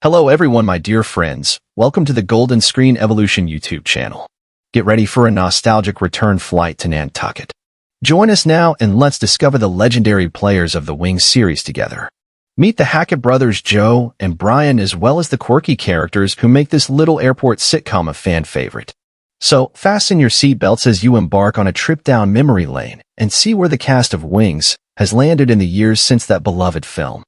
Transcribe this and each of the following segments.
Hello everyone, my dear friends. Welcome to the Golden Screen Evolution YouTube channel. Get ready for a nostalgic return flight to Nantucket. Join us now and let's discover the legendary players of the Wings series together. Meet the Hackett brothers Joe and Brian, as well as the quirky characters who make this little airport sitcom a fan favorite. So fasten your seatbelts as you embark on a trip down memory lane and see where the cast of Wings has landed in the years since that beloved film.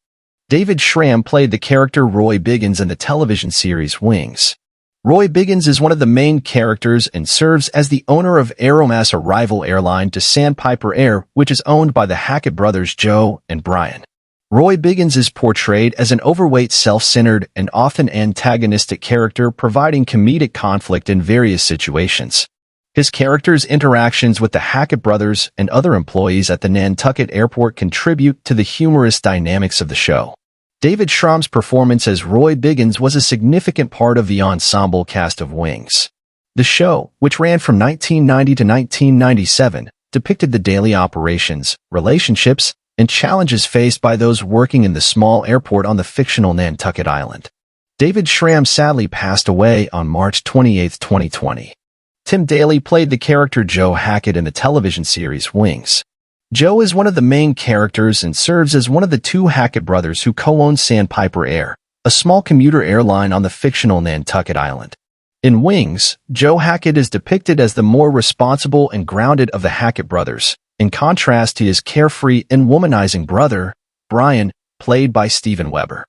David Schramm played the character Roy Biggins in the television series Wings. Roy Biggins is one of the main characters and serves as the owner of Aeromass, a rival airline to Sandpiper Air, which is owned by the Hackett brothers Joe and Brian. Roy Biggins is portrayed as an overweight, self-centered, and often antagonistic character, providing comedic conflict in various situations. His character's interactions with the Hackett brothers and other employees at the Nantucket airport contribute to the humorous dynamics of the show. David Schramm's performance as Roy Biggins was a significant part of the ensemble cast of Wings. The show, which ran from 1990 to 1997, depicted the daily operations, relationships, and challenges faced by those working in the small airport on the fictional Nantucket Island. David Schramm sadly passed away on March 28, 2020. Tim Daly played the character Joe Hackett in the television series Wings. Joe is one of the main characters and serves as one of the two Hackett brothers who co-own Sandpiper Air, a small commuter airline on the fictional Nantucket Island. In Wings, Joe Hackett is depicted as the more responsible and grounded of the Hackett brothers, in contrast to his carefree and womanizing brother, Brian, played by Steven Weber.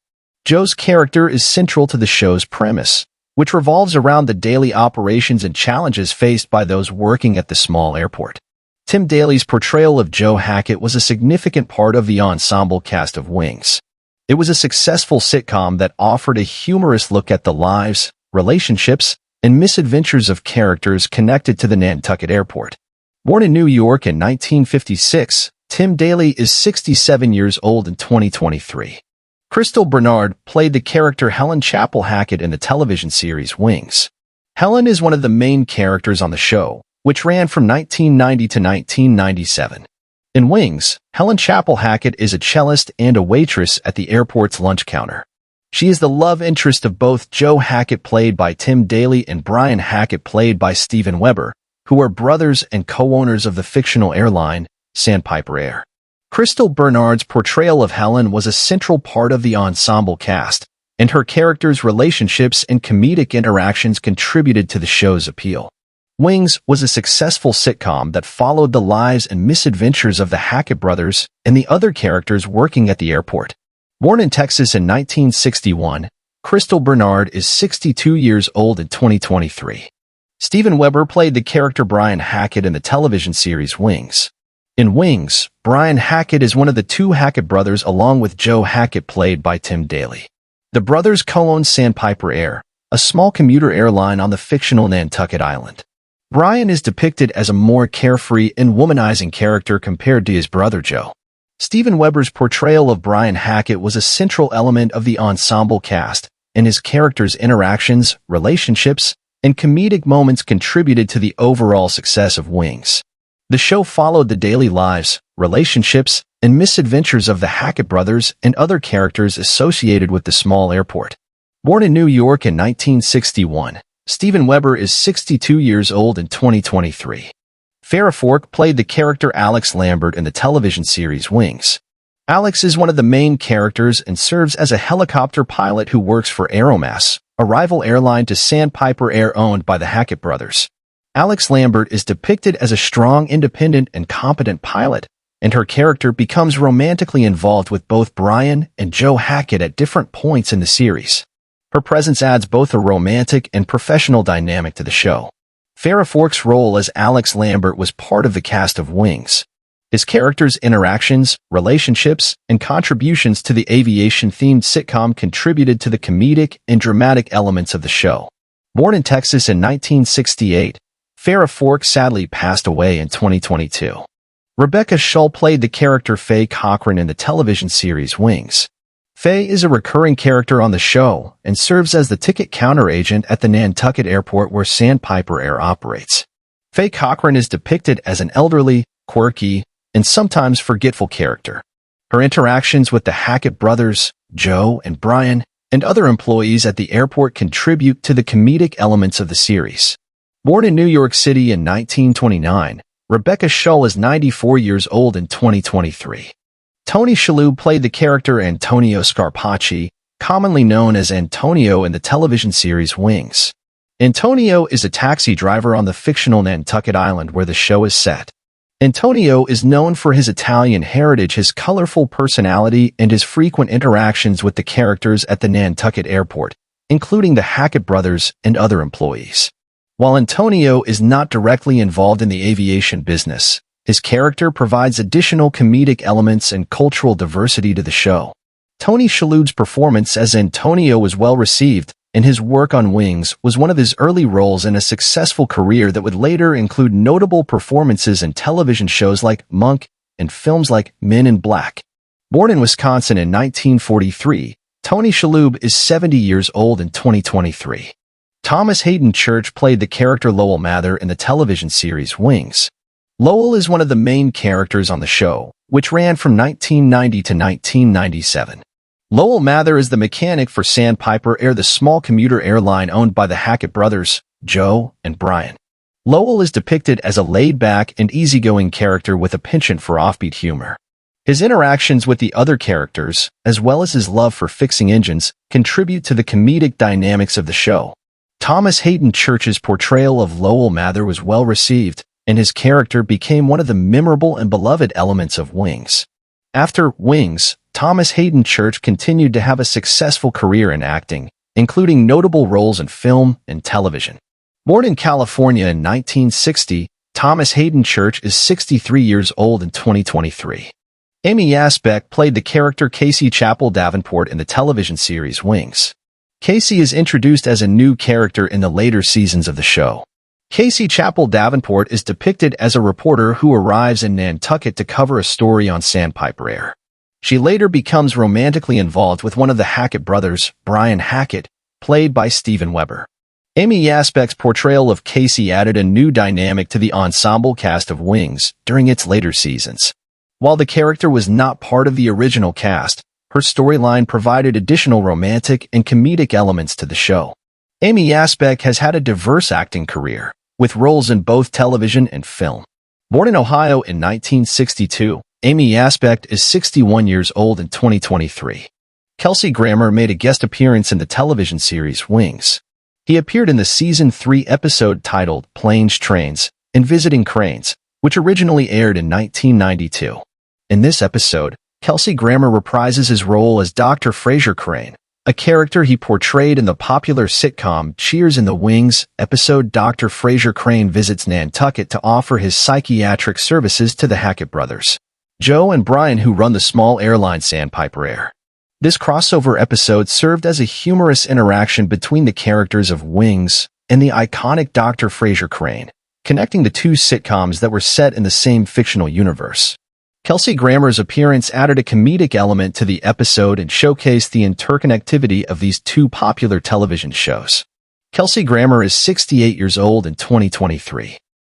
Joe's character is central to the show's premise, which revolves around the daily operations and challenges faced by those working at the small airport. Tim Daly's portrayal of Joe Hackett was a significant part of the ensemble cast of Wings. It was a successful sitcom that offered a humorous look at the lives, relationships, and misadventures of characters connected to the Nantucket airport. Born in New York in 1956, Tim Daly is 67 years old in 2023. Crystal Bernard played the character Helen Chapel Hackett in the television series Wings. Helen is one of the main characters on the show, which ran from 1990 to 1997. In Wings, Helen Chapel Hackett is a cellist and a waitress at the airport's lunch counter. She is the love interest of both Joe Hackett, played by Tim Daly, and Brian Hackett, played by Steven Weber, who are brothers and co-owners of the fictional airline, Sandpiper Air. Crystal Bernard's portrayal of Helen was a central part of the ensemble cast, and her character's relationships and comedic interactions contributed to the show's appeal. Wings was a successful sitcom that followed the lives and misadventures of the Hackett brothers and the other characters working at the airport. Born in Texas in 1961, Crystal Bernard is 62 years old in 2023. Steven Weber played the character Brian Hackett in the television series Wings. In Wings, Brian Hackett is one of the two Hackett brothers along with Joe Hackett, played by Tim Daly. The brothers co-own Sandpiper Air, a small commuter airline on the fictional Nantucket Island. Brian is depicted as a more carefree and womanizing character compared to his brother Joe. Steven Weber's portrayal of Brian Hackett was a central element of the ensemble cast, and his character's interactions, relationships, and comedic moments contributed to the overall success of Wings. The show followed the daily lives, relationships, and misadventures of the Hackett brothers and other characters associated with the small airport. Born in New York in 1961, Steven Weber is 62 years old in 2023. Farrah Forke played the character Alex Lambert in the television series Wings. Alex is one of the main characters and serves as a helicopter pilot who works for Aeromass, a rival airline to Sandpiper Air owned by the Hackett brothers. Alex Lambert is depicted as a strong, independent, and competent pilot, and her character becomes romantically involved with both Brian and Joe Hackett at different points in the series. Her presence adds both a romantic and professional dynamic to the show. Farrah Forke's role as Alex Lambert was part of the cast of Wings. His character's interactions, relationships, and contributions to the aviation-themed sitcom contributed to the comedic and dramatic elements of the show. Born in Texas in 1968, Farrah Forke sadly passed away in 2022. Rebecca Schull played the character Faye Cochran in the television series Wings. Faye is a recurring character on the show and serves as the ticket counter agent at the Nantucket airport where Sandpiper Air operates. Faye Cochran is depicted as an elderly, quirky, and sometimes forgetful character. Her interactions with the Hackett brothers, Joe and Brian, and other employees at the airport contribute to the comedic elements of the series. Born in New York City in 1929, Rebecca Schull is 94 years old in 2023. Tony Shalhoub played the character Antonio Scarpacci, commonly known as Antonio in the television series Wings. Antonio is a taxi driver on the fictional Nantucket Island where the show is set. Antonio is known for his Italian heritage, his colorful personality, and his frequent interactions with the characters at the Nantucket airport, including the Hackett brothers and other employees. While Antonio is not directly involved in the aviation business, his character provides additional comedic elements and cultural diversity to the show. Tony Shalhoub's performance as Antonio was well received, and his work on Wings was one of his early roles in a successful career that would later include notable performances in television shows like Monk and films like Men in Black. Born in Wisconsin in 1943, Tony Shalhoub is 70 years old in 2023. Thomas Haden Church played the character Lowell Mather in the television series Wings. Lowell is one of the main characters on the show, which ran from 1990 to 1997. Lowell Mather is the mechanic for Sandpiper Air, the small commuter airline owned by the Hackett brothers, Joe and Brian. Lowell is depicted as a laid-back and easygoing character with a penchant for offbeat humor. His interactions with the other characters, as well as his love for fixing engines, contribute to the comedic dynamics of the show. Thomas Haden Church's portrayal of Lowell Mather was well received, and his character became one of the memorable and beloved elements of Wings. After Wings, Thomas Haden Church continued to have a successful career in acting, including notable roles in film and television. Born in California in 1960, Thomas Haden Church is 63 years old in 2023. Amy Yasbeck played the character Casey Chapel Davenport in the television series Wings. Casey is introduced as a new character in the later seasons of the show. Casey Chapel Davenport is depicted as a reporter who arrives in Nantucket to cover a story on Sandpiper Air. She later becomes romantically involved with one of the Hackett brothers, Brian Hackett, played by Steven Weber. Amy Yasbeck's portrayal of Casey added a new dynamic to the ensemble cast of Wings during its later seasons. While the character was not part of the original cast, her storyline provided additional romantic and comedic elements to the show. Amy Yasbeck has had a diverse acting career, with roles in both television and film. Born in Ohio in 1962, Amy Yasbeck is 61 years old in 2023. Kelsey Grammer made a guest appearance in the television series Wings. He appeared in the Season 3 episode titled Planes, Trains, and Visiting Cranes, which originally aired in 1992. In this episode, Kelsey Grammer reprises his role as Dr. Frasier Crane, a character he portrayed in the popular sitcom Cheers. In the Wings episode, Dr. Frasier Crane visits Nantucket to offer his psychiatric services to the Hackett brothers, Joe and Brian, who run the small airline Sandpiper Air. This crossover episode served as a humorous interaction between the characters of Wings and the iconic Dr. Frasier Crane, connecting the two sitcoms that were set in the same fictional universe. Kelsey Grammer's appearance added a comedic element to the episode and showcased the interconnectivity of these two popular television shows. Kelsey Grammer is 68 years old in 2023.